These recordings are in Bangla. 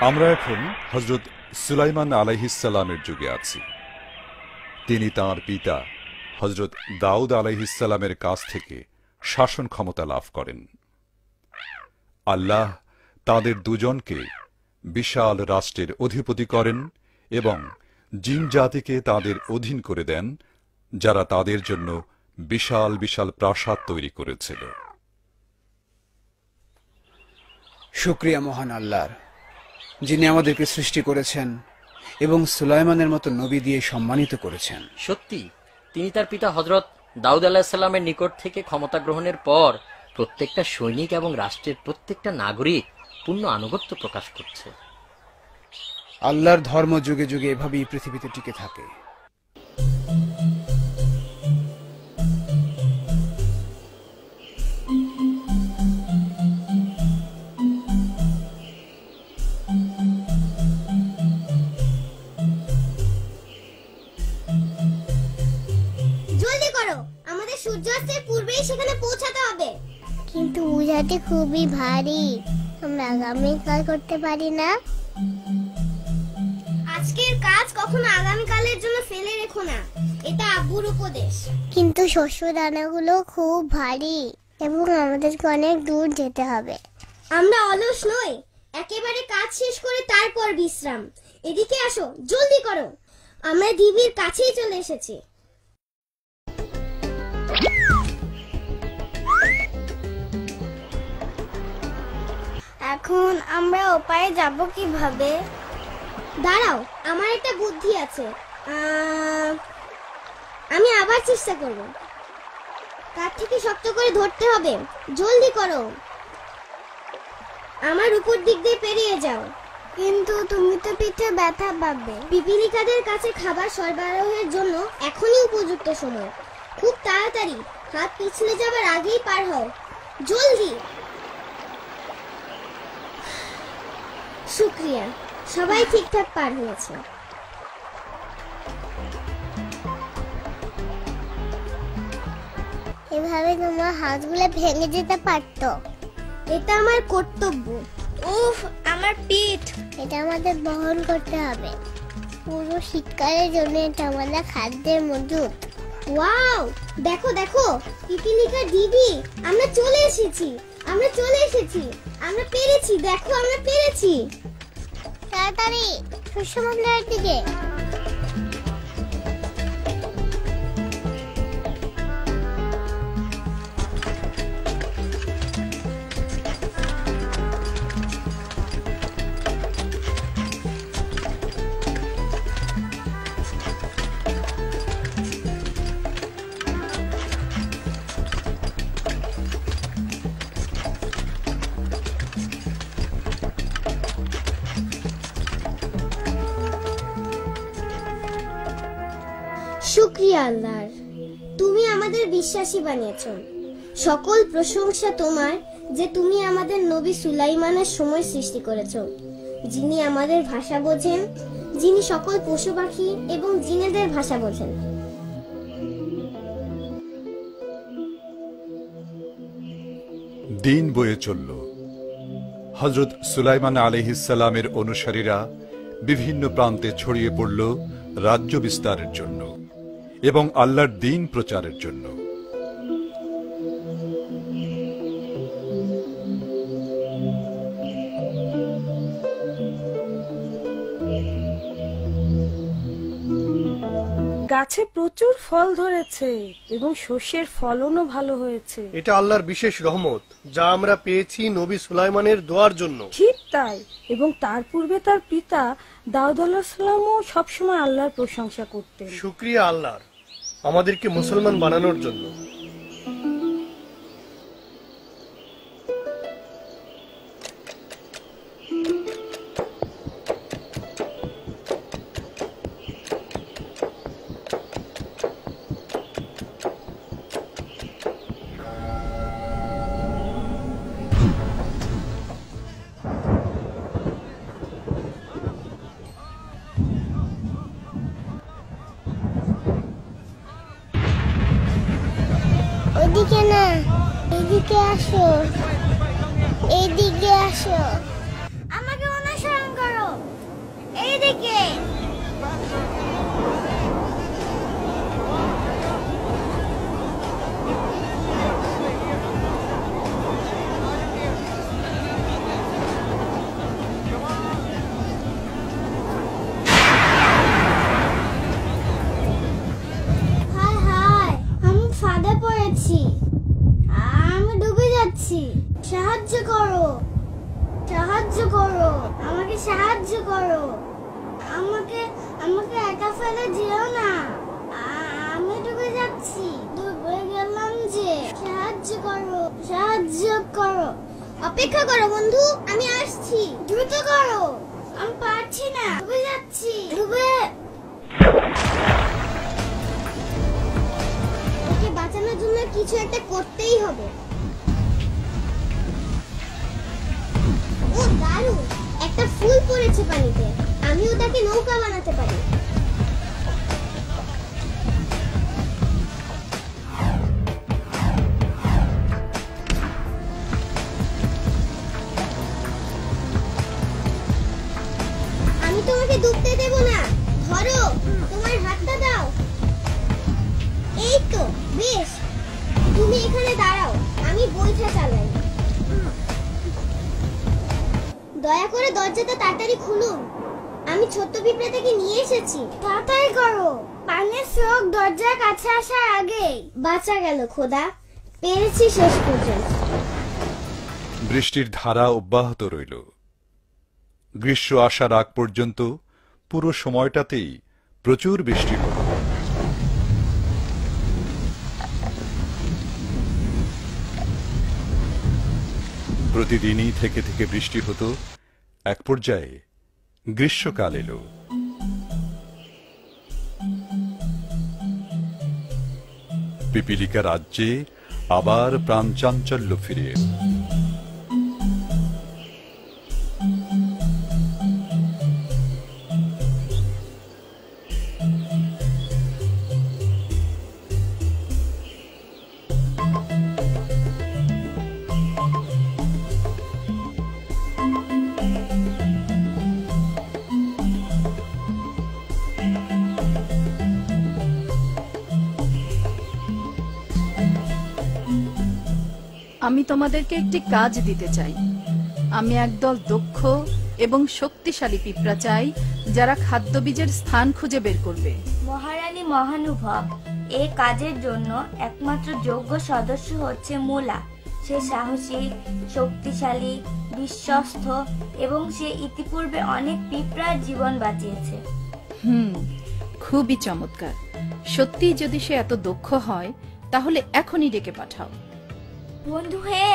আমরা এখন হযরত সুলাইমান আলাইহিস সালামের যুগে আছি। তিনি তাঁর পিতা হযরত দাউদ আলাইহিস সালামের কাছ থেকে শাসন ক্ষমতা লাভ করেন। আল্লাহ তাদের দুজনকে বিশাল রাষ্ট্রের অধিপতি করেন এবং জিন জাতিকে তাদের অধীন করে দেন, যারা তাদের জন্য বিশাল বিশাল প্রাসাদ তৈরি করেছিল। শুকরিয়া মহান আল্লাহর, যিনি আমাদেরকে সৃষ্টি করেছেন এবং সুলাইমানের মতো নবী দিয়ে সম্মানিত করেছেন। সত্যি তিনি তার পিতা হযরত দাউদ আলাইহিস সালামের নিকট থেকে ক্ষমতা গ্রহণের পর প্রত্যেকটা সৈনিক এবং রাষ্ট্রের প্রত্যেকটা নাগরিক পূর্ণ আনুগত্য প্রকাশ করছে। আল্লাহর ধর্ম যুগে যুগে এভাবেই পৃথিবীতে টিকে থাকে। জলদি করো, আমাদের সূর্যাস্তের পূর্বেই সেখানে পৌঁছাতে হবে। কিন্তু বোঝাটি খুবই ভারী, আমরা আগামীকাল করতে পারি না? আজকের কাজ কখনো আগামীকালের জন্য ফেলে রেখো না, এটা আব্বুর উপদেশ। কিন্তু শস্য দানাগুলো খুব ভারী এবং আমাদেরকে অনেক দূর যেতে হবে। আমরা অলস নই, একেবারে কাজ শেষ করে তারপর বিশ্রাম। এদিকে আসো, জলদি করো, আমরা ঢিবির কাছেই চলে এসেছি। এখন আমরা ওপারে যাব কিভাবে? দাঁড়াও, আমার একটা বুদ্ধি আছে। আমি আবার চেষ্টা করব। কাঠ থেকে শক্ত করে ধরতে হবে, জলদি করো, আমার উপর দিক দিয়ে পেরিয়ে যাও। কিন্তু তুমি তো পিঠে ব্যথা পাবে। পিপিলিকাদের কাছে খাবার সরবরাহের জন্য এখনই উপযুক্ত সময়। খুব তাড়াতাড়ি, হাত পিছলে যাবার আগেই পার হও, জলদি। শুকরিয়া, সবাই ঠিকঠাক পার হয়েছে। এভাবে তোমার হাতগুলো ভেঙে যেতে পারতো। এটা আমার কর্তব্য। উফ, আমার পিঠ। এটা আমাদের বহন করতে হবে। পুরো শীতকালের জন্য এটা আমাদের খাদ্যের মজুদ। ওয়াও, দেখো দেখো, পিপিলিকা দিদি, আমরা চলে এসেছি, আমরা চলে এসেছি, আমরা পেরেছি, দেখো আমরা পেরেছি। তাড়াতাড়ি শস্য ভান্ডারের দিকে। শুকরিয়া আল্লাহর, তুমি আমাদের বিশ্বাসী বানিয়েছো। সকল প্রশংসা তোমার, যে তুমি আমাদের নবী সুলাইমানের সময় সৃষ্টি করেছো, যিনি আমাদের ভাষা বোঝেন, যিনি সকল পশু পাখি এবং জিনেদের ভাষা বোঝেন। দিন বয়ে চলল। হযরত সুলাইমান আলাইহিস সালামের অনুসারীরা বিভিন্ন প্রান্তে ছড়িয়ে পড়ল রাজ্য বিস্তারের জন্য এবং আল্লাহর দ্বীন প্রচারের জন্য। গাছে প্রচুর ফল ধরেছে এবং শস্যের ফলনও ভালো হয়েছে। এটা আল্লাহর বিশেষ রহমত, যা আমরা পেয়েছি নবী সুলাইমানের দোয়ার জন্য। ঠিক তাই, এবং তার পূর্বে তার পিতা দাউদ আলাইহিস সালামও সবসময় আল্লাহর প্রশংসা করতেন। শুকরিয়া আল্লাহর, আমাদেরকে মুসলমান বানানোর জন্য। ওইদিকে না, এদিকে আসো, এইদিকে আসো, আমাকে অনুসরণ করো। সাহায্য করো, আমাকে সাহায্য করো। আমাকে আমাকে একা ফেলে যেও না, আমি ডুবে যাচ্ছি, ডুবে গেলাম যে। সাহায্য করো, সাহায্য করো। অপেক্ষা করো বন্ধু, আমি আসছি, দ্রুত করো। আমি পারছি না, ডুবে যাচ্ছি, ডুবে। ওকে বাঁচানোর জন্য কিছু একটা করতেই হবে। ও দারুণ, একটা ফুল পড়েছে পানিতে, আমিও তাকে নৌকা বানাতে পারি। আমি তোমাকে ডুবতে দেব না, ধরো, তোমার হাতটা দাও। এই তো, বেশ, তুমি এখানে দাঁড়াও, আমি বইটা চালাই। দয়া করে দরজাটা তাড়াতাড়ি খুলুন, আমি ছোট্ট পিঁপড়াটাকে নিয়ে এসেছি। তাড়াতাড়ি করো, পানির স্রোত দরজার কাছে আসার আগেই। বাঁচা গেল খোদা, পেরেছি শেষ পর্যন্ত। বৃষ্টির ধারা অব্যাহত রইল। গ্রীষ্ম আসার আগ পর্যন্ত পুরো সময়টাতেই প্রচুর বৃষ্টি হল। প্রতিদিনই থেকে থেকে বৃষ্টি হতো। এক পর্যায়ে গ্রীষ্মকাল এলো। পিপিলিকা রাজ্যে আবার প্রাণচাঞ্চল্য ফিরে এলো। আমি তোমাদেরকে একটি কাজ দিতে চাই। আমি একদল দক্ষ এবং শক্তিশালী পিঁপড়া চাই, যারা খাদ্যবীজের স্থান খুঁজে বের করবে। মহারানী মহানুভব, এই কাজের জন্য একমাত্র যোগ্য সদস্য হচ্ছে মুলা। সে সাহসী, শক্তিশালী, বিশ্বস্ত এবং সে ইতিপূর্বে অনেক পিঁপড়ার জীবন বাঁচিয়েছে। খুবই চমৎকার। সত্যি যদি সে এত দক্ষ হয়, তাহলে এখনই ডেকে পাঠাও। বন্ধু হে,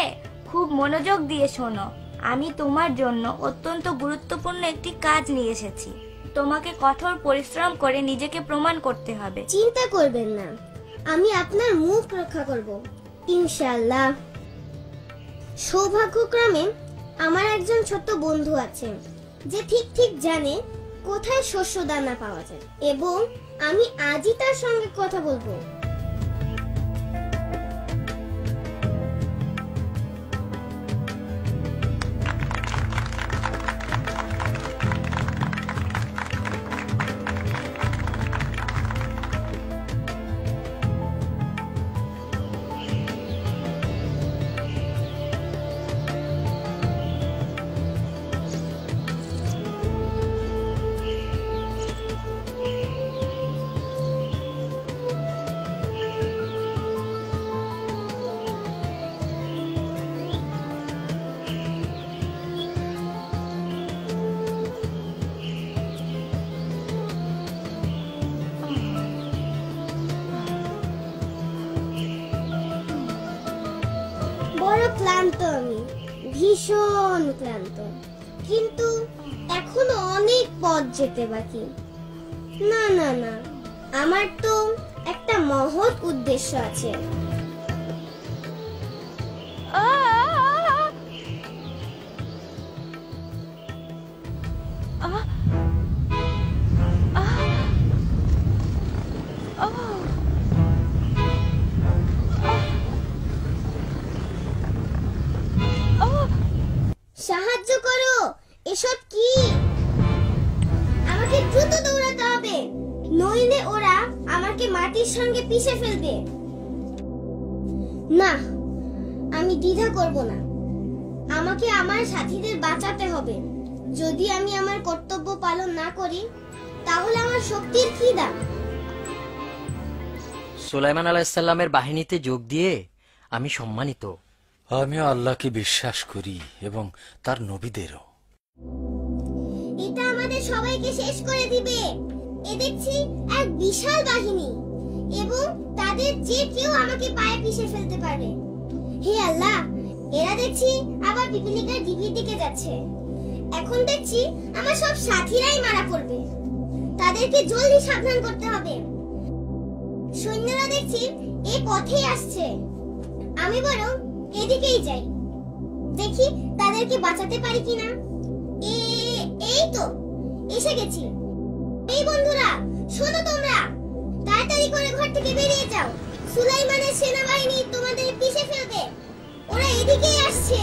খুব মনোযোগ দিয়ে শোনো। আমি তোমার জন্য অত্যন্ত গুরুত্বপূর্ণ একটি কাজ নিয়ে এসেছি। তোমাকে কঠোর পরিশ্রম করে নিজেকে প্রমাণ করতে হবে। চিন্তা করবেন না, আমি আপনার মুখ রক্ষা করব, ইনশাআল্লাহ। সৌভাগ্যক্রমে আমার একজন ছোট্ট বন্ধু আছে, যে ঠিক ঠিক জানে কোথায় শস্য দানা পাওয়া যায়, এবং আমি আজই তার সঙ্গে কথা বলবো। বড় ক্লান্ত আমি, ভীষণ ক্লান্ত, কিন্তু এখনো অনেক পথ যেতে বাকি। না না না, আমার তো একটা মহৎ উদ্দেশ্য আছে। সাহায্য করো, এসব কি? আমাকে দ্রুত দৌড়াতে হবে, নইলে ওরা আমাকে মাটির সঙ্গে পিষে ফেলবে। না, আমি দ্বিধা করব না, আমাকে আমার সাথীদের বাঁচাতে হবে। যদি আমি আমার কর্তব্য পালন না করি, তাহলে আমার শক্তির কি দাম? সুলাইমান আলাইহিসসালামের বাহিনীতে যোগ দিয়ে আমি সম্মানিত। আমিও আল্লাহকে বিশ্বাস করি এবং তার নবীদেরও। এটা আমাদের সবাইকে শেষ করে দিবে। এ দেখছি এক বিশাল বাহিনী, এবং তাদের যে কেউ আমাকে পায়ে পিষে ফেলতে পারে। হে আল্লাহ, এরা দেখছি আবার পিপিলিকার ডিবির দিকে যাচ্ছে। এখন দেখছি আমার সব সাথীরাই মারা পড়বে। তাদেরকে জলদি সাবধান করতে হবে। সৈন্যরা দেখছি এই পথেই আসছে। আমি বরং এদিকেই যাই, দেখি তাদেরকে বাঁচাতে পারি কিনা। এই তো এসে গেছি। এই বন্ধুরা, শোনো, তোমরা তাড়াতাড়ি করে ঘর থেকে বেরিয়ে যাও। সুলাইমানের সেনাবাহিনী তোমাদের পিষে ফেলবে। ওরা এদিকেই আসছে।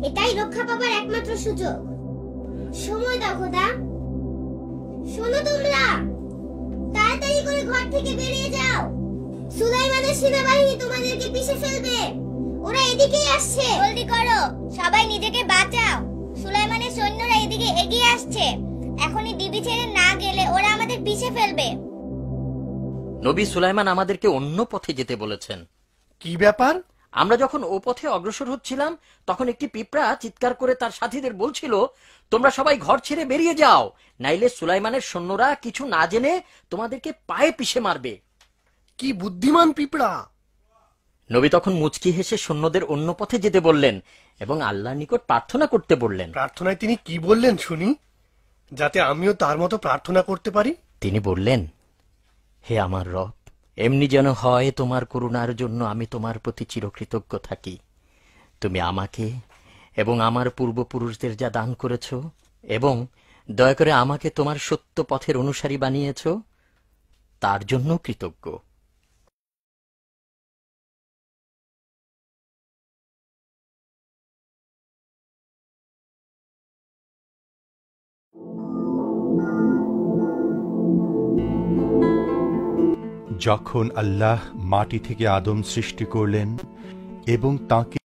এটাই রক্ষা পাবার একমাত্র সুযোগ। সময় দাও খোদা। শোনো তোমরা, তাড়াতাড়ি করে ঘর থেকে বেরিয়ে যাও। সুলাইমানের সেনাবাহিনী তোমাদেরকে পিষে ফেলবে। ওরা এদিকেই আসছে। জলদি করো, সবাই নিজেকে বাঁচাও। সুলাইমানের সৈন্যরা এদিকে এগিয়ে আসছে। এখনই ডিবি ছেড়ে না গেলে ওরা আমাদের পিষে ফেলবে। নবী সুলাইমান আমাদেরকে অন্য পথে যেতে বলেছেন। কি ব্যাপার? আমরা যখন ও পথে অগ্রসর হচ্ছিলাম, তখন একটি পিঁপড়া চিৎকার করে তার সাথীদের বলছিল, তোমরা সবাই ঘর ছেড়ে বেরিয়ে যাও, নাইলে সুলাইমানের সৈন্যরা কিছু না জেনে তোমাদেরকে পায়ে পিষে মারবে। কি বুদ্ধিমান পিঁপড়া! নবী তখন মুচকি হেসে সৈন্যদের অন্য পথে যেতে বললেন এবং আল্লাহর নিকট প্রার্থনা করতে বললেন। প্রার্থনায় তিনি কি বললেন শুনি, যাতে আমিও তার মতো প্রার্থনা করতে পারি। তিনি বললেন, হে আমার রব, এমনি যেন হয় তোমার করুণার জন্য আমি তোমার প্রতি চিরকৃতজ্ঞ থাকি। তুমি আমাকে এবং আমার পূর্বপুরুষদের যা দান করেছ, এবং দয়া করে আমাকে তোমার সত্য পথের অনুসারী বানিয়েছ, তার জন্য কৃতজ্ঞ। যখন আল্লাহ মাটি থেকে আদম সৃষ্টি করলেন এবং তাকে